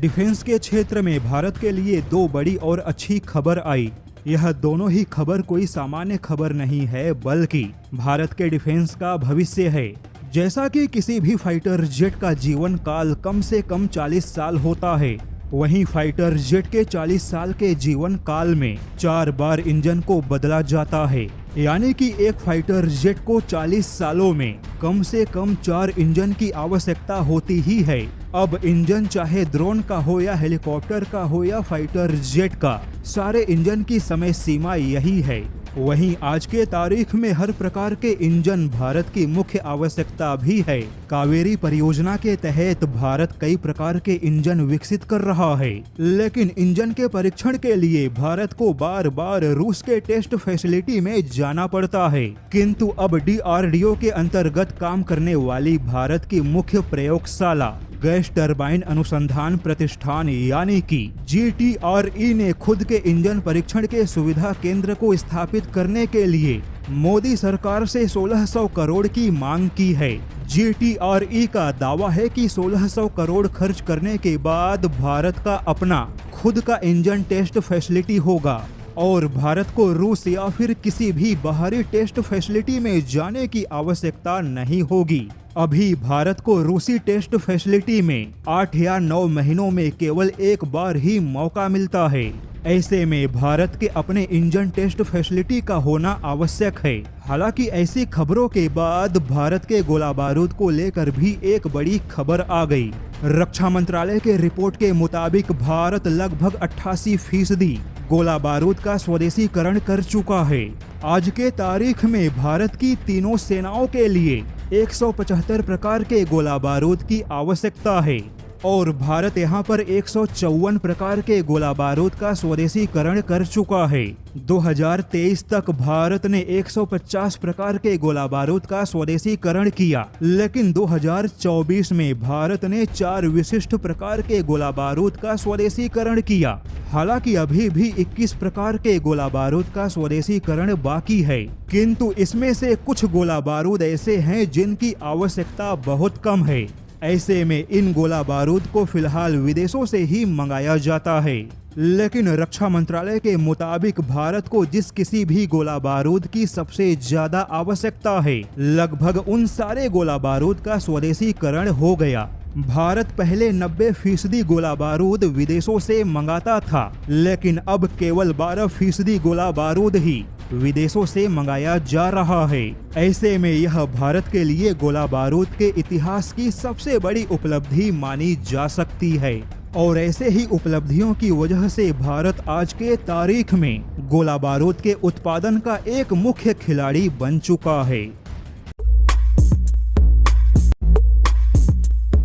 Defence के क्षेत्र में भारत के लिए दो बड़ी और अच्छी खबर आई। यह दोनों ही खबर कोई सामान्य खबर नहीं है, बल्कि भारत के डिफेंस का भविष्य है। जैसा कि किसी भी फाइटर जेट का जीवन काल कम से कम 40 साल होता है, वहीं फाइटर जेट के 40 साल के जीवन काल में 4 बार इंजन को बदला जाता है। यानी कि एक फाइटर जेट को 40 सालों में कम से कम 4 इंजन की आवश्यकता होती ही है। अब इंजन चाहे ड्रोन का हो या हेलीकॉप्टर का हो या फाइटर जेट का, सारे इंजन की समय सीमा यही है। वहीं आज के तारीख में हर प्रकार के इंजन भारत की मुख्य आवश्यकता भी है। कावेरी परियोजना के तहत भारत कई प्रकार के इंजन विकसित कर रहा है, लेकिन इंजन के परीक्षण के लिए भारत को बार बार रूस के टेस्ट फैसिलिटी में जाना पड़ता है। किंतु अब DRDO के अंतर्गत काम करने वाली भारत की मुख्य प्रयोगशाला गैस टरबाइन अनुसंधान प्रतिष्ठान यानी कि GTRE ने खुद के इंजन परीक्षण के सुविधा केंद्र को स्थापित करने के लिए मोदी सरकार से 1600 करोड़ की मांग की है। GTRE का दावा है कि 1600 करोड़ खर्च करने के बाद भारत का अपना खुद का इंजन टेस्ट फैसिलिटी होगा और भारत को रूस या फिर किसी भी बाहरी टेस्ट फैसिलिटी में जाने की आवश्यकता नहीं होगी। अभी भारत को रूसी टेस्ट फैसिलिटी में 8 या 9 महीनों में केवल एक बार ही मौका मिलता है। ऐसे में भारत के अपने इंजन टेस्ट फैसिलिटी का होना आवश्यक है। हालांकि ऐसी खबरों के बाद भारत के गोला बारूद को लेकर भी एक बड़ी खबर आ गई। रक्षा मंत्रालय के रिपोर्ट के मुताबिक भारत लगभग 88% गोला बारूद का स्वदेशीकरण कर चुका है। आज के तारीख में भारत की तीनों सेनाओं के लिए 175 प्रकार के गोला बारूद की आवश्यकता है और भारत यहां पर 154 प्रकार के गोला बारूद का स्वदेशीकरण कर चुका है। 2023 तक भारत ने 150 प्रकार के गोला बारूद का स्वदेशीकरण किया, लेकिन 2024 में भारत ने 4 विशिष्ट प्रकार के गोला बारूद का स्वदेशीकरण किया। हालांकि अभी भी 21 प्रकार के गोला बारूद का स्वदेशीकरण बाकी है, किंतु इसमें से कुछ गोला बारूद ऐसे हैं जिनकी आवश्यकता बहुत कम है। ऐसे में इन गोला बारूद को फिलहाल विदेशों से ही मंगाया जाता है। लेकिन रक्षा मंत्रालय के मुताबिक भारत को जिस किसी भी गोला बारूद की सबसे ज्यादा आवश्यकता है, लगभग उन सारे गोला बारूद का स्वदेशीकरण हो गया। भारत पहले 90% गोला बारूद विदेशों से मंगाता था, लेकिन अब केवल 12% गोला बारूद ही विदेशों से मंगाया जा रहा है। ऐसे में यह भारत के लिए गोला बारूद के इतिहास की सबसे बड़ी उपलब्धि मानी जा सकती है और ऐसे ही उपलब्धियों की वजह से भारत आज के तारीख में गोला बारूद के उत्पादन का एक मुख्य खिलाड़ी बन चुका है।